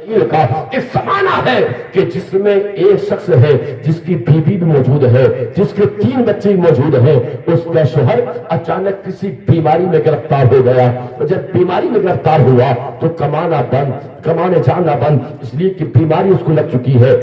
کا ایک زمانہ ہے کہ جس میں ایک شخص ہے جس کی بیوی بھی موجود ہے، جس کے 3 بچے موجود ہیں، اس کا شوہر اچانک کسی بیماری میں گرفتار ہو گیا، اور جب بیماری میں گرفتار ہوا تو کمانے جانا بند، اس لیے کہ بیماری اس کو لگ چکی ہے۔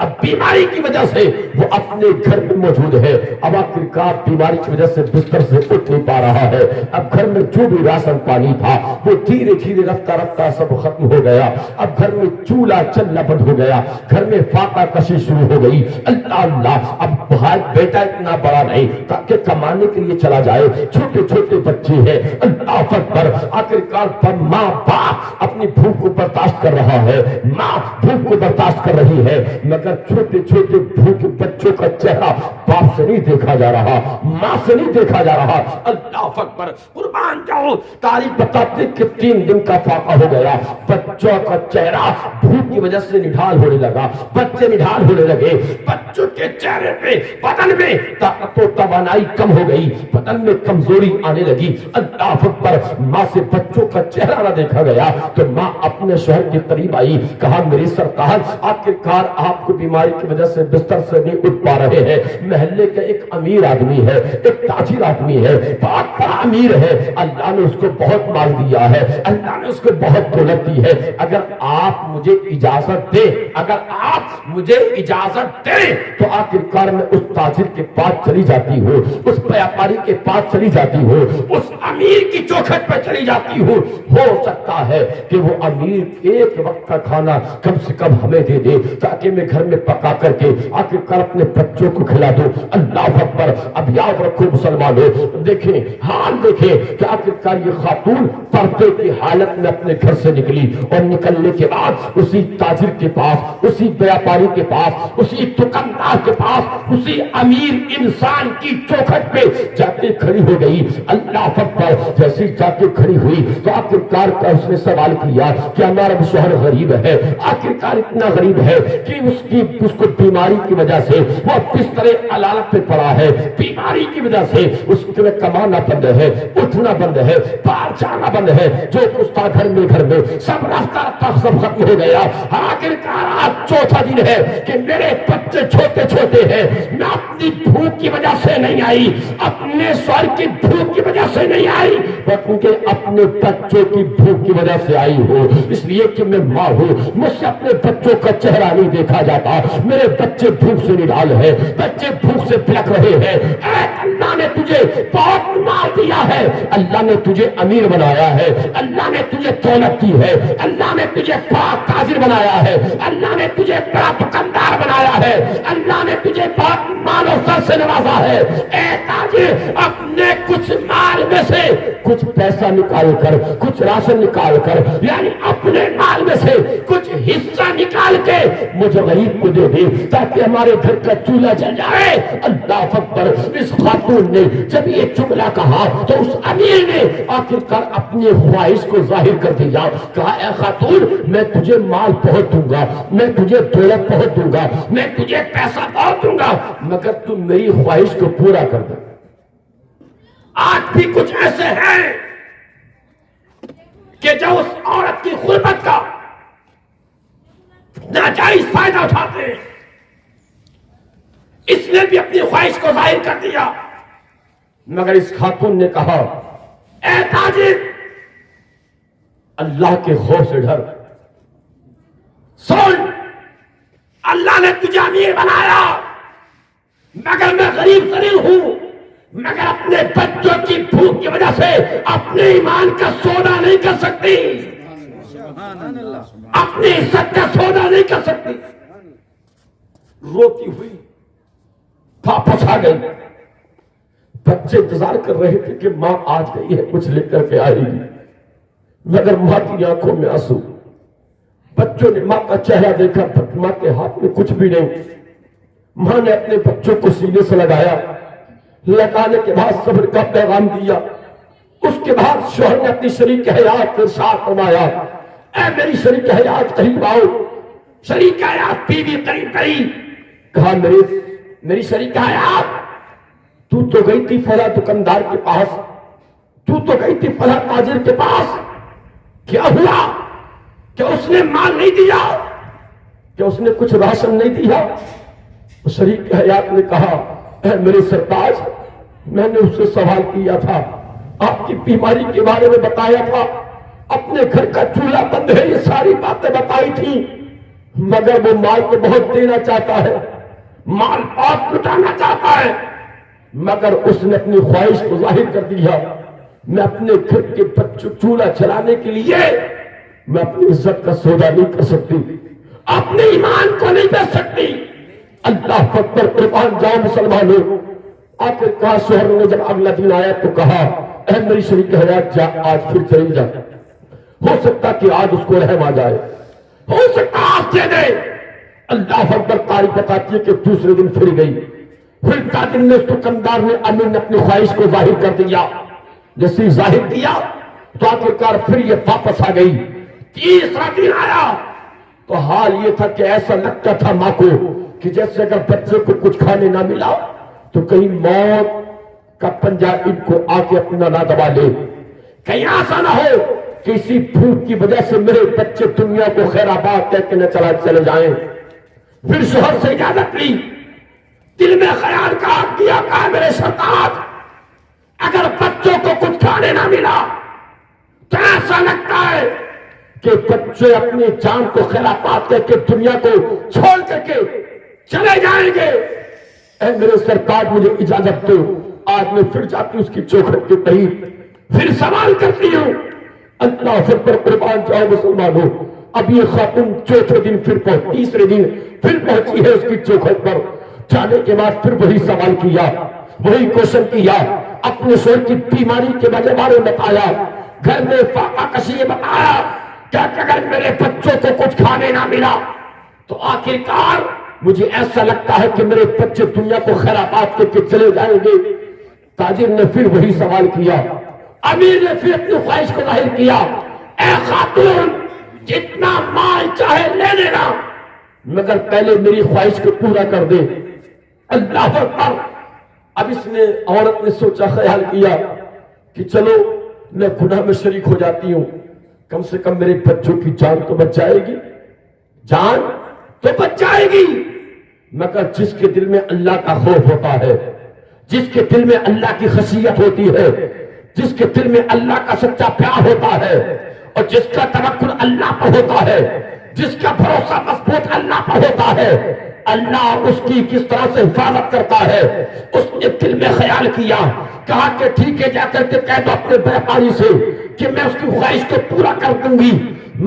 اب بیماری کی وجہ سے وہ اپنے گھر میں موجود ہے، اب آخرکار بیماری کی وجہ سے بستر سے اٹھ نہیں پا رہا ہے، اب گھر میں جو بھی راشن پانی تھا وہ دھیرے دھیرے رفتہ رفتہ سب ختم ہو گیا، اب گھر میں چولہا چلنا بند ہو گیا، گھر میں فاقہ کشی شروع ہو گئی۔ اللہ اللہ، اب بھائی بیٹا اتنا بڑا نہیں تاکہ کمانے کے لیے چلا جائے، چھوٹے چھوٹے بچے ہیں، اللہ اکبر، آخرکار پر ماں باپ اپنی بھوک کو برداشت کر رہا ہے، ماں بھوک کو برداشت کر رہی ہے، مگر چھوٹے چھوٹے بھوکے بچوں کا چہرہ باپ سے نہیں دیکھا جا رہا، ماں سے نہیں دیکھا جا رہا۔ اللہ اکبر، قربان جاؤ، تاریخ بتاتے کہ 3 دن کا فاقہ ہو گیا، بچوں کا چہرہ بھوک کی وجہ سے نڈھال ہونے لگا، بچے نڈھال ہونے لگے، بچوں کے چہرے پہ بدن میں طاقت و توانائی کم ہو گئی، بدن میں کمزوری آنے لگی۔ اللہ اکبر، ماں سے بچوں کا چہرہ نہ دیکھا گیا تو ماں اپنے شوہر کے قریب آئی، کہا میری سرکار آخرکار آپ کو بیماری کی وجہ سے بستر سے نہیں اٹھ پا رہے ہیں، محلے کا ایک امیر آدمی ہے، ایک تاجر آدمی ہے، بہت بڑا امیر ہے، اللہ نے اس کو بہت مال دیا ہے، اللہ نے اس کو بہت دولت دی ہے، اگر آپ مجھے اجازت دیں، اگر آپ مجھے اجازت دیں تو آخرکار میں اس تاجر کے پاس چلی جاتی ہوں، اس بیاپاری کے پاس چلی جاتی ہوں، اس امیر کی چوکھٹ پہ چلی جاتی ہوں، ہو سکتا ہے کہ وہ امیر ایک وقت کا کھانا کم سے کم ہمیں دے دے تاکہ میں گھر میں پکا کر کے آخرکار اپنے بچوں کو کھلا دو۔ اللہ اکبر، اب یاد رکھو مسلمانوں، دیکھیں حال دیکھیں کہ آخرکار یہ خاتون پردے کی حالت میں اپنے گھر سے نکلی، اور نکلنے کے بعد اسی تاجر کے پاس، اسی بیاپاری کے پاس، اسی دکاندار کے پاس، اسی امیر انسان کی چوکھٹ پہ جا کے کھڑی ہو گئی۔ اللہ اکبر، جیسی جا کے کھڑی ہوئی تو آخرکار کا اس نے سوال کیا کہ ہمارا شوہر غریب ہے، آخرکار اتنا غریب ہے کہ اس کو بیماری کی وجہ سے وہ بستر علالت پہ پڑا ہے، بیماری کی وجہ سے اس کے لیے کمانا بند ہے، اٹھنا بند ہے، باہر جانا بند ہے، جو کچھ تھا گھر میں سب رفتہ رفتہ سب ختم ہو گیا۔ آخرکار آج چوتھا دن ہے کہ میرے بچے چھوٹے چھوٹے ہیں، میں اپنی بھوک کی وجہ سے نہیں آئی، اپنے سوال کی بھوک کی وجہ سے نہیں آئی، بلکہ اپنے بچوں کی بھوک کی وجہ سے آئی ہوں، اس لیے کہ میں ماں ہوں، مجھ سے اپنے بچوں کا چہرہ نہیں دیکھا جاتا، میرے بچے بھوک سے نڈھال ہیں، بچے بھوک سے بلک رہے ہیں۔ اے اللہ نے تجھے بہت مال دیا ہے، اللہ نے تجھے امیر بنایا ہے، اللہ نے تجھے دولت دی ہے، اللہ نے تجھے پاک تاجر بنایا ہے، اللہ نے تجھے بڑا دکاندار بنایا ہے، اللہ نے تجھے بہت مال و سر سے نوازا ہے۔ اے تاجر، اپنے کچھ مال میں سے کچھ پیسہ نکال کر، کچھ راشن نکال کر، یعنی اپنے مال میں سے کچھ حصہ نکال کے مجھے غریب کو دے دے تاکہ ہمارے گھر کا چولہا جل جائے۔ اللہ اکبر، اس خاتون نے جب یہ جملہ کہا تو اس امیر نے آخرکار اپنی خواہش کو ظاہر کر دیا، کہا اے خاتون، میں تجھے مال بہت دوں گا، میں تجھے دولت بہت دوں گا، میں تجھے پیسہ بہت دوں گا، مگر تم میری خواہش کو پورا کر دے۔ آج بھی کچھ ایسے ہیں کہ جو اس عورت کی غربت کا ناجائز فائدہ اٹھاتے ہیں، اس نے بھی اپنی خواہش کو ظاہر کر دیا، مگر اس خاتون نے کہا اے تاجر، اللہ کے خوف سے ڈر، سن، اللہ نے تجھے امیر بنایا، مگر میں غریب ذلیل ہوں، مگر اپنے بچوں کی بھوک کی وجہ سے اپنے ایمان کا سودا نہیں کر سکتی، اپنی عزت کا سودا نہیں کر سکتی۔ روتی ہوئی واپس آ گئی، بچے انتظار کر رہے تھے کہ ماں آج گئی ہے، کچھ لے کر کے آئے گی، مگر ماں کی آنکھوں میں آنسو۔ بچوں نے ماں کا چہرہ دیکھا، ماں کے ہاتھ میں کچھ بھی نہیں۔ ماں نے اپنے بچوں کو سینے سے لگانے کے بعد صبر کا پیغام دیا۔ اس کے بعد شوہر نے اپنی شریک حیات ارشاد فرمایا، اے میری شریک حیات قریب آؤ۔ شریک حیات بیوی قریب، کہا میری شریک حیات، تو گئی تھی فلاں دکاندار کے پاس، تو گئی تھی فلاں تاجر کے پاس، کیا ہوا؟ کہ اس نے مال نہیں دیا، کہ اس نے کچھ راشن نہیں دیا؟ شریک حیات نے کہا اے میرے سرتاج، میں نے اس سے سوال کیا تھا، آپ کی بیماری کے بارے میں بتایا تھا، اپنے گھر کا چولہا بند ہے، یہ ساری باتیں بتائی تھی، مگر وہ مال کو بہت دینا چاہتا ہے، مال پاک لٹانا چاہتا ہے، مگر اس نے اپنی خواہش کو ظاہر کر دیا۔ میں اپنے گھر کے بچوں چولہا چلانے کے لیے میں اپنی عزت کا سودا نہیں کر سکتی، اپنے ایمان کو نہیں بیچ سکتی۔ اللہ اکبر، قربان جاؤ مسلمانوں۔ آخر کہا شوہر نے جب اگلا دن آیا تو کہا اے میری شریک حیات، جا آج پھر چلی جا، ہو سکتا کہ آج اس کو رحم آ جائے، ہو سکتا آج دے دے۔ اللہ اکبر، تاریخ بتاتی ہے کہ دوسرے دن پھر گئی، پھر تاجر نے، اس دکاندار نے، امیر نے اپنی خواہش کو ظاہر کر دیا۔ جیسے ظاہر کیا تو آخرکار پھر یہ واپس آ گئی۔ تیسرا دن آیا تو حال یہ تھا کہ ایسا لگتا تھا ماں کو کہ جیسے اگر بچے کو کچھ کھانے نہ ملا تو کہیں موت کا پنجہ ان کو آ کے اپنا نہ دبا لے، کہیں ایسا نہ ہو کہ اسی بھوک کی وجہ سے میرے بچے دنیا کو خیر آباد کہہ کے نہ چلے جائیں۔ پھر شوہر سے اجازت لی، دل میں خیال کہا میرے سرتاج، اگر بچوں کو کچھ کھانے نہ ملا تو ایسا لگتا ہے کہ بچے اپنی جان کو خیر آباد کہہ کے دنیا کو چھوڑ کر کے چلے جائیں گے۔ اے میرے سرتاج مجھے اجازت دو، آج میں پھر جاتی ہوں اس کی چوکھٹ کے قریب، پھر سوال کرتی ہوں۔ اللہ اکبر، قربان جاؤ مسلمانوں۔ اب یہ خاتون چوتھے دن پھر تیسرے دن پھر پہنچی ہے اس کی چوکھٹ پر، جانے کے بعد پھر وہی سوال کیا، وہی کوشچن کیا، اپنے شوہر کی بیماری کے بارے میں بتایا، گھر میں فاقہ کشی بتایا کہ اگر میرے بچوں کو کچھ کھانے نہ ملا تو آخرکار مجھے ایسا لگتا ہے کہ میرے بچے دنیا کو خیر آباد کے چلے جائیں گے۔ تاجر نے پھر وہی سوال کیا، امیر نے پھر اپنی خواہش کو ظاہر کیا، اے خاتون جتنا مال چاہے لے لینا مگر پہلے میری خواہش کو پورا کر دے۔ اللہ اکبر۔ اب اس نے، عورت نے سوچا، خیال کیا کہ چلو میں گناہ میں شریک ہو جاتی ہوں، کم سے کم میرے بچوں کی جان تو بچ جائے گی، جان تو بچ جائے گی۔ مگر جس کے دل میں اللہ کا خوف ہوتا ہے، جس کے دل میں اللہ کی خشیت ہوتی ہے، جس کے دل میں اللہ کا سچا پیار ہوتا ہے اور جس کا توکل اللہ پر ہوتا ہے، جس کا بھروسہ مضبوط اللہ پر ہوتا ہے، اللہ اس کی کس طرح سے حفاظت کرتا ہے۔ اس نے دل میں خیال کیا، کہا کہ ٹھیک ہے، جا کر کے کہہ دو اپنے بیپاری سے کہ میں اس کی خواہش کو پورا کر دوں گی،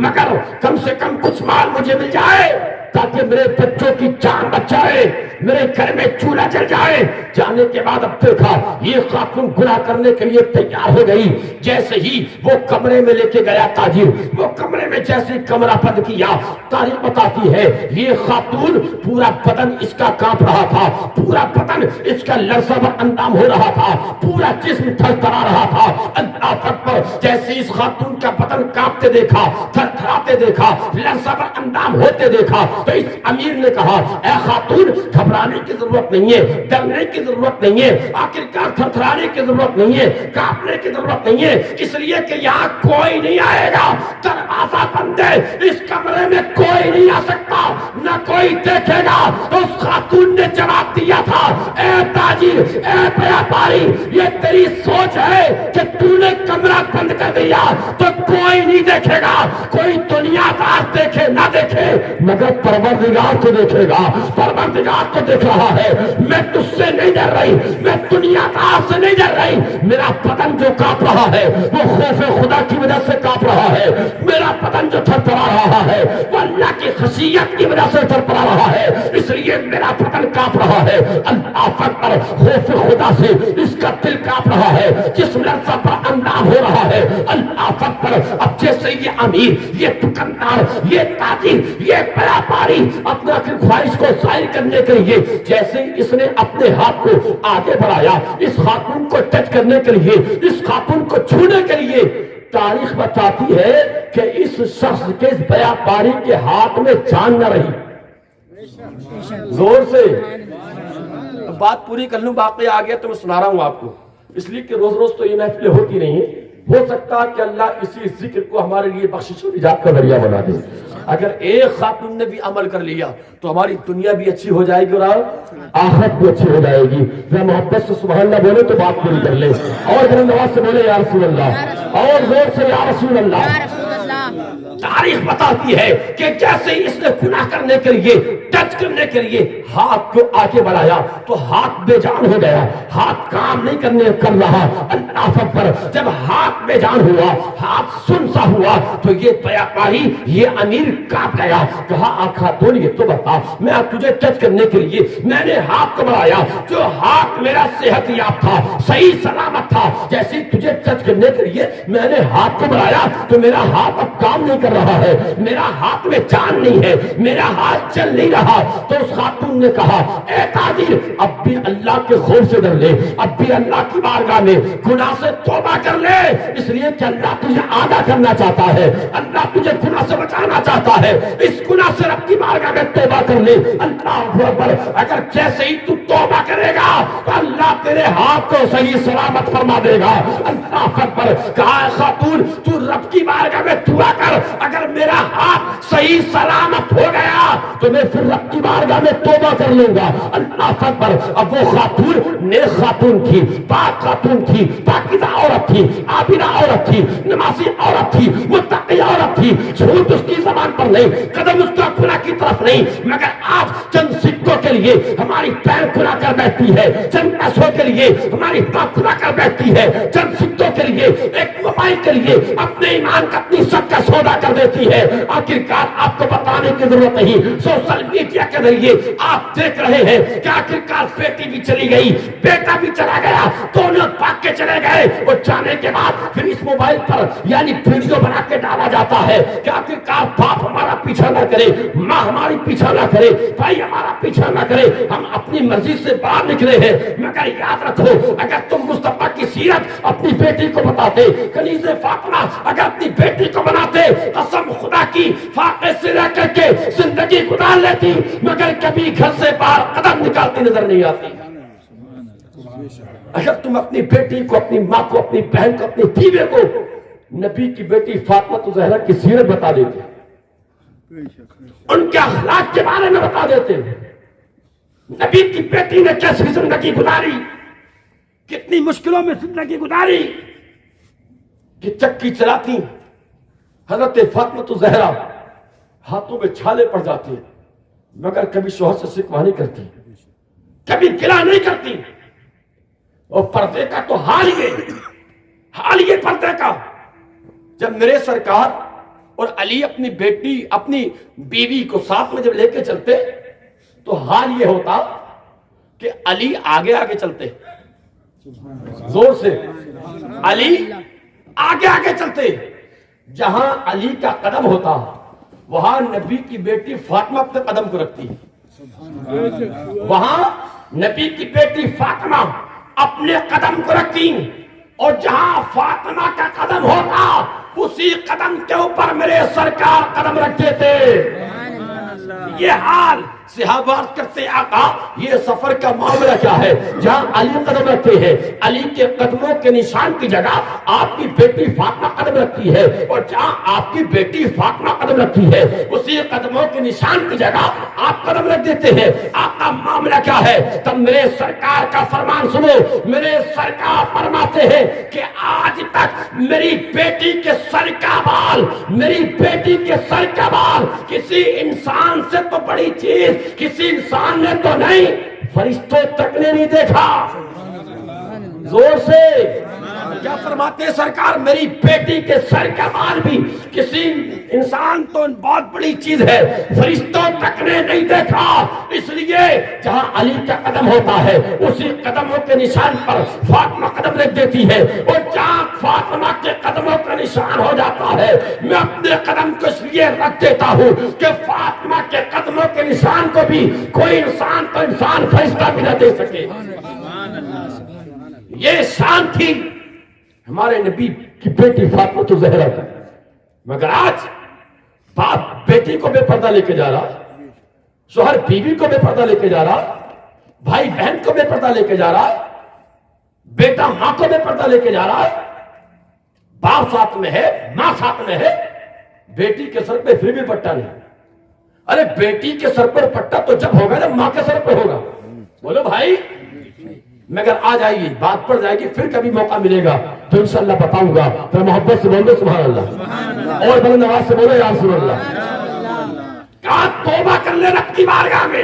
مگر کم سے کم کچھ مال مجھے مل جائے تاکہ میرے بچوں کی جان بچائے، میرے گھر میں چولہا جل جائے۔ جانے کے بعد اب دیکھا یہ خاتون گناہ کرنے کے لیے تیار ہو گئی۔ جیسے ہی وہ کمرے میں لے کے گیا تاجر، وہ کمرے میں جیسے کمرہ بند کیا، تاریخ بتاتی ہے یہ خاتون پورا بدن اس کا کانپ رہا تھا، پورا بدن اس کا لرزہ بر اندام ہو رہا تھا، پورا جسم تھرتھرا رہا تھا۔ اللہ اکبر، جیسے اس خاتون کا بدن کانپتے دیکھا، تھرتھراتے دیکھا، لرزہ بر اندام ہوتے دیکھا تو اس امیر نے کہا اے خاتون گھبرانے کی ضرورت نہیں ہے، ڈرنے کی ضرورت نہیں ہے، آخرکار تھرتھرانے کی ضرورت نہیں ہے، کانپنے کی ضرورت نہیں ہے، اس لیے کہ یہاں کوئی نہیں آئے گا، دروازہ بند ہے، اس کمرے میں کوئی نہیں آ سکتا، نہ کوئی دیکھے گا۔ اس خاتون نے جواب دیا تھا اے تاجر، اے بیاپاری، یہ تیری سوچ ہے کہ تو نے کمرہ بند کر دیا تو کوئی نہیں دیکھے گا، کوئی دنیا دار دیکھے نہ دیکھے مگر پروردگار تو دیکھے گا، پروردگار تو دیکھ رہا ہے۔ میں تجھ سے نہیں ڈر رہی، میں دنیا دار سے نہیں ڈر رہی، میرا بدن جو کانپ رہا ہے وہ خوف خدا کی وجہ سے کانپ رہا ہے، میرا بدن جو تھرتھرا رہا ہے وہ اللہ کی خشیت کی وجہ سے تھرتھرا رہا ہے، اس لیے میرا بدن کانپ رہا ہے۔ اللہ اکبر، خوف خدا سے اس کا دل کانپ رہا ہے، جسم لرزہ پر اندام ہو رہا ہے۔ اللہ اکبر، اب جیسے یہ امیر، یہ دکاندار، یہ تاجر، یہ بیاپاری اپنا خواہش کو ظاہر کرنے کے لیے جیسے اس نے اپنے ہاتھ کو آگے بڑھایا اس خاتون کو ٹچ کرنے کے لیے، اس خاتون کو چھونے کے لیے، تاریخ بتاتی ہے کہ اس شخص کے، اس بیاپاری کے ہاتھ میں جان نہ رہی۔ زور سے بات پوری کر لوں، باقی آگے تو میں سنا رہا ہوں آپ کو، اس لیے کہ روز روز تو یہ محفلیں ہوتی نہیں ہیں، ہو سکتا ہے کہ اللہ اسی ذکر کو ہمارے لیے بخشش و نجات کا ذریعہ بنا دے. اگر ایک خاتون نے بھی عمل کر لیا تو ہماری دنیا بھی اچھی ہو جائے گی اور آخرت بھی اچھی ہو جائے گی. میں محبت سے سبحان اللہ بولے تو بات پوری کر لے, اور میرے نواز سے بولے یا رسول اللہ, اور زور سے یا رسول اللہ. تاریخ بتاتی ہے کہ جیسے ہی اس نے گناہ کرنے کے لیے, ٹچ کرنے کے لیے ہاتھ کو آگے بڑھایا تو ہاتھ بے جان ہو گیا, ہاتھ کام نہیں کر رہا. اللہ اکبر. جب ہاتھ بے جان ہوا, ہاتھ سن سا ہوا تو یہ پیاپاری, یہ امیر کانپ گیا. کہا آقا تو یہ تو بتا, میں تجھے ٹچ کرنے کے لیے میں نے ہاتھ کو بڑھایا, جو ہاتھ میرا صحت یاب تھا, صحیح سلامت تھا, جیسے تجھے ٹچ کرنے کے لیے میں نے ہاتھ کو بڑھایا تو میرا ہاتھ اب کام نہیں کر رہا ہے, میرا ہاتھ میں جان نہیں ہے, میرا ہاتھ چل نہیں رہا. تو اس خاتون نے کہا اے تاجر, اب بھی اللہ کے خوف سے ڈر لے, اب بھی اللہ کی بارگاہ میں گناہ سے توبہ کر لے, اس لیے کہ اللہ تجھے آگاہ کرنا چاہتا ہے, اللہ تجھے گناہ سے بچانا چاہتا ہے. اس گناہ سے رب کی بارگاہ میں توبہ کر لے. اللہ اکبر. اگر جیسے ہی تو توبہ کرے گا تو اللہ تیرے ہاتھ کو صحیح سلامت فرما دے گا. اللہ اکبر. کہا خاتون تو رب کی بارگاہ میں دعا کر, اگر میرا ہاتھ صحیح سلامت ہو گیا تو میں پھر رب کی بارگاہ میں توبہ کر لوں گا. اللہ اکبر. اب وہ خاتون نیک خاتون تھی, پاک خاتون تھی, پاکیزہ عورت تھی, عابدہ عورت تھی, نمازی عورت تھی, متقی عورت تھی. جھوٹ اس کی زبان پر نہیں, قدم اس کا گناہ کی طرف نہیں, مگر آج چند سکوں کے لیے ہماری پیر کھلا کر بیٹھتی ہے, چند پیسوں کے لیے ہماری پاک کھلا کر بیٹھتی ہے, چند سکوں کے لیے, ایک موبائل کے لیے اپنے ایمان کا, اپنی سب کا سودا کر دیتی ہے. آخرکار آپ کو بتانے کی ضرورت نہیں, سوشل میڈیا کے ذریعے آپ دیکھ رہے ہیں کہ آخرکار بیٹی بھی چلی گئی, بیٹا بھی چلا گیا, دونوں بھاگ کے چلے گئے, اور جانے کے بعد پھر اس موبائل پر یعنی ویڈیو بنا کے ڈالا جاتا ہے کہ آخرکار باپ ہمارا پیچھا نہ کرے, ماں ہماری پیچھا نہ کرے, بھائی ہمارا پیچھا نہ کرے, ہم اپنی مرضی سے باہر نکلے ہیں. مگر یاد رکھو, اگر تم مصطفیٰ کی سیرت اپنی بیٹی کو بتاتے, کنیز فاطمہ اگر اپنی بیٹی کو بناتے, قسم خدا کی فاقے سے رہ کر کے زندگی گزار لیتی, مگر کبھی گھر سے باہر قدم نکالتی نظر نہیں آتی. اگر تم اپنی بیٹی کو, اپنی ماں کو, اپنی بہن کو, اپنی بیوی کو نبی کی بیٹی فاطمہ زہرا کی سیرت بتا دیتے, ان کے اخلاق کے بارے میں بتا دیتے, نبی کی بیٹی نے کیسی زندگی گزاری, کتنی مشکلوں میں زندگی گزاری, کہ چکی چلاتی حضرت فاطمہ زہرا ہاتھوں میں چھالے پڑ جاتے مگر کبھی شوہر سے شکوہ نہیں کرتی, کبھی گلہ نہیں کرتی. اور پردے کا تو حال یہ پردے کا, جب میرے سرکار اور علی اپنی بیٹی, اپنی بیوی کو ساتھ میں جب لے کے چلتے تو حال یہ ہوتا کہ علی آگے آگے چلتے, زور سے علی آگے آگے چلتے, جہاں علی کا قدم ہوتا وہاں نبی کی بیٹی فاطمہ اپنے قدم کو رکھتی, وہاں نبی کی بیٹی فاطمہ اپنے قدم کو رکھتی, اور جہاں فاطمہ کا قدم ہوتا اسی قدم کے اوپر میرے سرکار قدم رکھتے تھے. یہ حال صحابہ کرتے آقا یہ سفر کا معاملہ کیا ہے؟ جہاں علی قدم رکھتے ہیں علی کے قدموں کے نشان کی جگہ آپ کی بیٹی فاطمہ قدم رکھتی ہے, اور جہاں آپ کی بیٹی فاطمہ قدم رکھتی ہے اسی قدموں کے نشان کی جگہ آپ قدم رکھ دیتے ہیں. آپ کا معاملہ کیا ہے؟ تب میرے سرکار کا فرمان سنو, میرے سرکار فرماتے ہیں کہ آج تک میری بیٹی کے سر کا بال, میری بیٹی کے سر کا بال کسی انسان سے تو بڑی چیز کسی انسان نے تو نہیں, فرشتوں تک نے نہیں دیکھا. زور سے کیا فرماتے ہیں سرکار؟ میری بیٹی کے سر کا بال بھی کسی انسان تو بہت بڑی چیز ہے, فرشتوں تک نے نہیں دیکھا. اس لیے جہاں علی کا قدم ہوتا ہے اسی قدموں کے نشان پر فاطمہ قدم رکھ دیتی ہے, اور جہاں فاطمہ کے قدموں کا نشان ہو جاتا ہے میں اپنے قدم کو اس لیے رکھ دیتا ہوں کہ فاطمہ کے قدموں کے نشان کو بھی کوئی انسان تو انسان فرشتہ بھی نہ دے سکے. یہ شان تھی ہمارے نبی کی بیٹی فاطمہ زہرا کی. مگر آج باپ بیٹی کو بے پردہ لے کے جا رہا, شوہر بیوی کو بے پردہ لے کے جا رہا, بھائی بہن کو بے پردہ لے کے جا رہا, بیٹا ماں کو بے پردہ لے کے جا رہا, باپ ساتھ میں ہے، ماں ساتھ میں ہے، بیٹی کے سر پہ پھر بھی پٹا نہیں. ارے بیٹی کے سر پر پٹا تو جب ہوگا جب ماں کے سر پہ ہوگا. بولو بھائی، مگر آ جائے گی، بات پڑ جائے گی، پھر کبھی موقع ملے گا تو انشاءاللہ بتاؤں گا. تو محبت سے بولو سبحان اللہ، اور بلند آواز سے بولو یا رسول اللہ. کہا توبہ کر لے رب کی بارگاہ میں.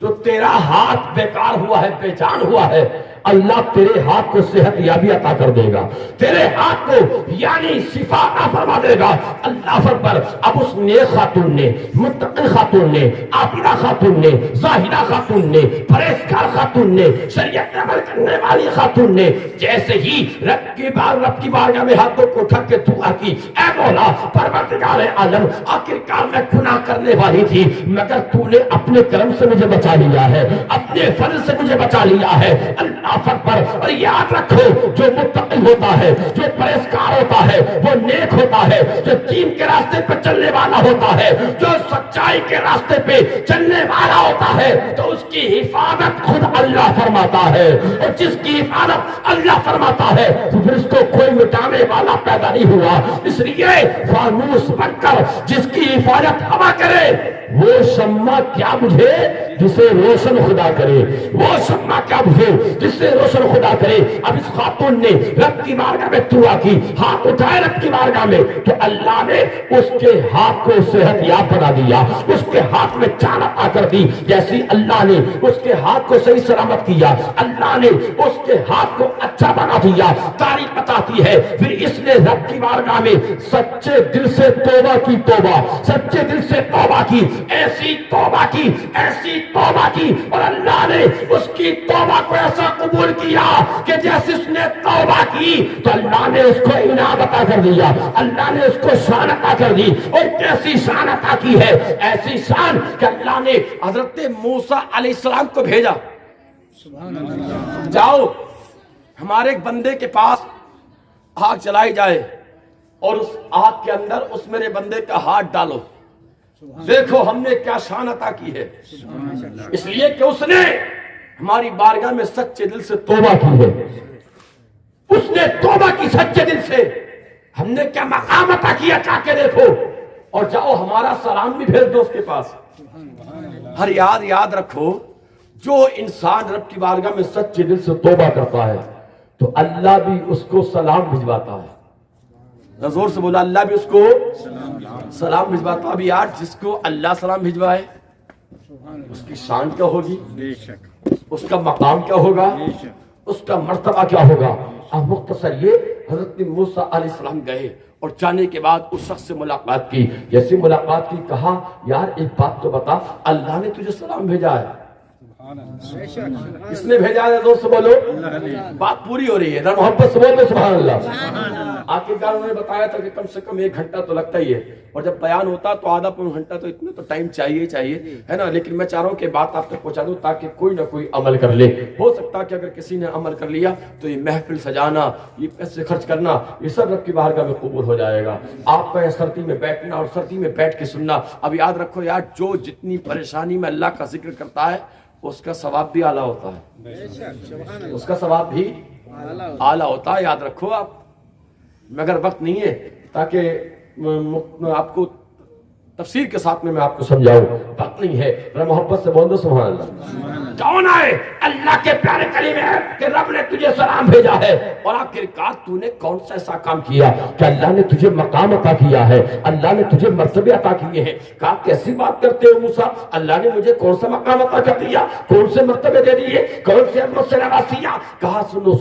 تو تیرا ہاتھ بیکار ہوا ہے، بے جان ہوا ہے، اللہ تیرے ہاتھ کو صحت یابی عطا کر دے گا، تیرے ہاتھ کو یعنی شفا عطا فرما دے گا. اللہ اکبر. اب اس نیک خاتون نے، متقی خاتون نے، عابدہ خاتون نے، زاہدہ خاتون نے، پرہیزگار خاتون نے، شریعت عمل کرنے والی خاتون نے جیسے ہی رب کی بارگاہ میں ہاتھوں کو اٹھا کے دعا کی، اے مولا پروردگار عالم، آخرکار میں گناہ کرنے والی تھی مگر تو نے اپنے کرم سے مجھے بچا لیا ہے، اپنے فضل سے مجھے بچا لیا ہے. اللہ پر. اور یاد رکھو جو متقی ہوتا ہے، جو پرہیزگار ہوتا ہے، وہ نیک ہوتا ہے، جو دین کے راستے پہ چلنے والا ہوتا ہے، جو سچائی کے راستے پہ چلنے والا ہوتا ہے، تو اس کی حفاظت خود اللہ فرماتا ہے. اور جس کی حفاظت اللہ فرماتا ہے تو پھر اس کو کوئی مٹانے والا پیدا نہیں ہوا. اس لیے فانوس بن کر جس کی حفاظت ہوا کرے وہ شمع کیا بجھے جسے روشن خدا کرے، وہ شمع کیا بجھے جس سے روشن خدا کرے. اب اس خاتون نے رب کی بارگاہ میں دعا کی، ہاتھ اٹھائے رب کی بارگاہ میں، تو اللہ نے اس کے ہاتھ کو صحت یاب بنا دیا، اس کے ہاتھ میں جان عطا کر دی. جیسی اللہ نے اس کے ہاتھ کو صحیح سلامت کیا، اللہ نے اس کے ہاتھ کو اچھا بنا دیا. تاریخ بتاتی ہے پھر اس نے رب کی بارگاہ میں سچے دل سے توبہ کی، توبہ سچے دل سے توبہ کی، ایسی توبہ کی، ایسی توبہ کی، اور اللہ نے اس کی توبہ کو ایسا قبول کیا کہ جیسے اس نے توبہ کی تو اللہ نے اس کو انعام عطا کر دیا، اللہ نے اس کو شان عطا کر دی. اور کیسی شان عطا کی ہے، ایسی شان کہ اللہ نے حضرت موسیٰ علیہ السلام کو بھیجا، جاؤ ہمارے ایک بندے کے پاس آگ جلائی جائے اور اس آگ کے اندر اس میرے بندے کا ہاتھ ڈالو، دیکھو ہم نے کیا شان عطا کی ہے. اس لیے کہ اس نے ہماری بارگاہ میں سچے دل سے توبہ کی ہے، اس نے توبہ کی سچے دل سے. ہم نے کیا مقام عطا کیا، چاہ کے دیکھو، اور جاؤ ہمارا سلام بھی بھیج دو اس کے پاس. ہر یاد رکھو جو انسان رب کی بارگاہ میں سچے دل سے توبہ کرتا ہے تو اللہ بھی اس کو سلام بھجواتا ہے. زور سے بولا، اللہ بھی اس کو سلام بھجواتا. ابھی یار جس کو اللہ سلام بھجوائے اس کی شان کیا ہوگی، اس کا مقام کیا ہوگا، اس کا مرتبہ کیا ہوگا. اب مختصر یہ حضرت موسیٰ علیہ السلام گئے اور جانے کے بعد اس شخص سے ملاقات کی. جیسی ملاقات کی کہا یار ایک بات تو بتا، اللہ نے تجھے سلام بھیجا ہے. کس نے بھیجا ہے؟ دوست بولو، بات پوری ہو رہی ہے، ذرا محبت سے بولو سبحان اللہ. آخرکار انہوں نے بتایا تھا کہ کم سے کم 1 گھنٹہ تو لگتا ہی ہے، اور جب بیان ہوتا تو آدھا پون گھنٹہ تو اتنا تو ٹائم چاہیے ہے نا. لیکن میں چاہ رہا ہوں کہ بات آپ تک پہنچا دوں تاکہ کوئی نہ کوئی عمل کر لے. ہو سکتا کہ اگر کسی نے عمل کر لیا تو یہ محفل سجانا، یہ پیسے خرچ کرنا، یہ سب رب کی بارگاہ میں قبول ہو جائے گا. آپ کا سردی میں بیٹھنا اور سردی میں بیٹھ کے سننا. اب یاد رکھو یار، جو جتنی پریشانی میں اللہ کا ذکر کرتا ہے اس کا ثواب بھی اعلیٰ ہوتا ہے، اس کا ثواب بھی اعلیٰ ہوتا ہے. یاد رکھو آپ، مگر وقت نہیں ہے تاکہ آپ کو تفسیر کے ساتھ میں آپ کو سمجھاؤں، وقت نہیں ہے. ذرا محبت سے بول دو سبحان اللہ. کون آئے؟ اللہ کے پیارے کلیم ہے کہ رب نے تجھے سلام بھیجا ہے. اور آخرکار تو نے کون سا ایسا کام کیا کہ اللہ نے تجھے مقام عطا کیا ہے، اللہ نے تجھے مرتبے عطا کیے ہیں. کہا کیسی بات کرتے ہو موسیٰ، اللہ نے مجھے کون سا مقام عطا کر دیا، کون سے مرتبے دے دیے، کون سے عظمت سے نوازیا. کہا سنو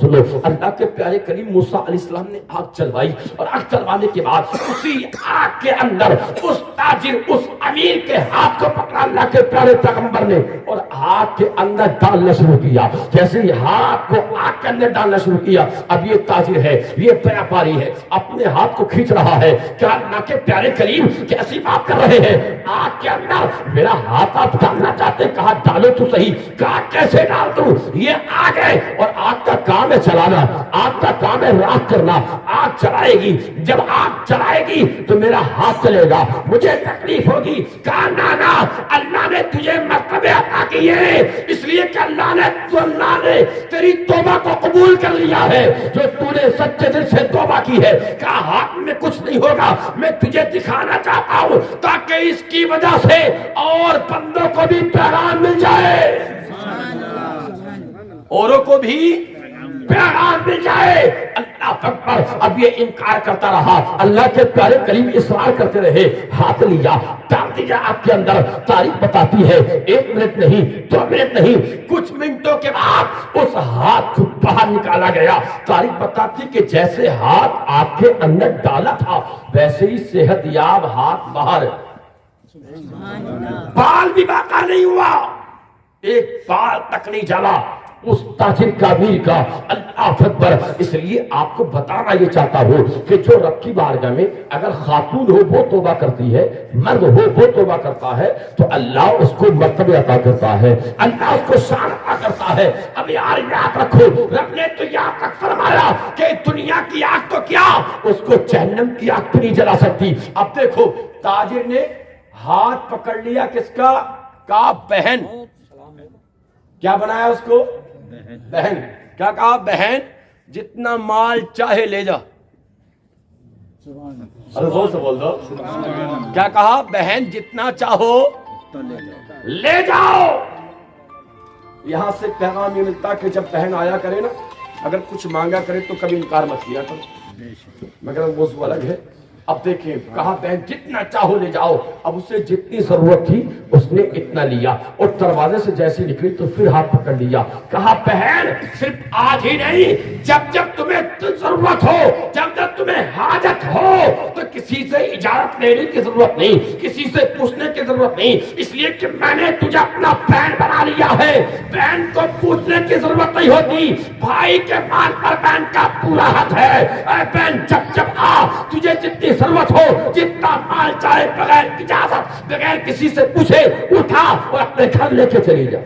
اللہ کے پیارے کلیم موسیٰ علیہ السلام نے آگ چلوائی، اور آگ چلوانے کے بعد اسی آگ کے اندر اس تاجر، اس امیر کے ہاتھ کو پکڑا اللہ کے پیارے پیغمبر نے اور آگ کے اندر ڈالنا شروع کیا. جیسے ہی ہاتھ کو آگ کے اندر ڈالنا شروع کیا، اب یہ تاجر ہے، یہ بیاپاری ہے، اپنے ہاتھ کو کھینچ رہا ہے. کیا اللہ کے پیارے کریم کیسی بات کر رہے ہیں، آگ کے اندر میرا ہاتھ آپ ڈالنا چاہتے. کہا ڈالو تو صحیح. کہا کیسے ڈال دوں، یہ آگ ہے اور آگ کا کام ہے چلانا، آگ کا کام ہے راکھ کرنا. آگ چلائے گی، جب آگ چلائے گی تو میرا ہاتھ چلے گا، مجھے تکلیف ہوگی. کہا نانا، اللہ نے تجھے مرتبے عطا کیے اس لیے کہ اللہ نے تو اللہ نے تیری توبہ کو قبول کر لیا ہے. جو تو نے سچے دل سے توبہ کی ہے, کہا ہاتھ میں کچھ نہیں ہوگا, میں تجھے دکھانا چاہتا ہوں تاکہ اس کی وجہ سے اور بندوں کو بھی پیغام مل جائے, اوروں کو بھی پیغام مل جائے. اللہ اکبر. اب یہ انکار کرتا رہا, اللہ کے پیارے کریم اصرار کرتے رہے, ہاتھ لیا, ڈال دیا آپ کے اندر. تاریخ بتاتی ہے 1 منٹ نہیں, 2 منٹ نہیں, کچھ منٹوں کے بعد اس ہاتھ کو باہر نکالا گیا. تاریخ بتاتی کہ جیسے ہاتھ آپ کے اندر ڈالا تھا ویسے ہی صحت یاب ہاتھ باہر, بال بھی باقی نہیں ہوا, ایک بال تک نہیں جلا اس تاجر کا امیر کا. اللہ اکبر. اس لیے آپ کو بتانا یہ چاہتا ہوں کہ جو رب کی بارگاہ میں اگر خاتون ہو وہ توبہ کرتی ہے, مرد ہو وہ توبہ کرتا ہے, تو اللہ اس کو مرتبہ عطا کرتا ہے, اللہ اس کو شان عطا کرتا ہے. اب یار یاد رکھو, رب نے تو یاد تک فرمایا کہ دنیا کی آگ تو کیا اس کو جہنم کی آگ بھی نہیں جلا سکتی. اب دیکھو تاجر نے ہاتھ پکڑ لیا کس کا, کہا بہن. کیا بنایا اس کو, بہن. کیا کہا, بہن جتنا مال چاہے لے جا. زور سے بول دو. کیا کہا, بہن جتنا چاہو لے جاؤ. یہاں سے پیغام یہ ملتا کہ جب بہن آیا کرے نا, اگر کچھ مانگا کرے تو کبھی انکار مت کیا کرو, مگر وہ الگ ہے. اب دیکھیں, کہا بہن جتنا چاہو لے جاؤ. اب اسے جتنی ضرورت تھی اس نے اتنا لیا, اور دروازے سے جیسے نکلی تو پھر ہاتھ پکڑ لیا. کہا بہن صرف آج ہی نہیں, جب جب تمہیں ضرورت ہو, جب جب تمہیں حاجت ہو, تو کسی سے اجازت لینے کی ضرورت نہیں, کسی سے پوچھنے کی ضرورت نہیں, اس لیے کہ میں نے تجھے اپنا بہن بنا لیا ہے. بہن کو پوچھنے کی ضرورت نہیں ہوتی, بھائی کے مال پر بہن کا پورا حق ہے. اے بہن جب جب آ, تجھے جتنی ضرورت ہو, جتنا مال چاہے, بغیر اجازت, بغیر کسی سے پوچھے اٹھا اور اپنے گھر لے کے چلی جا.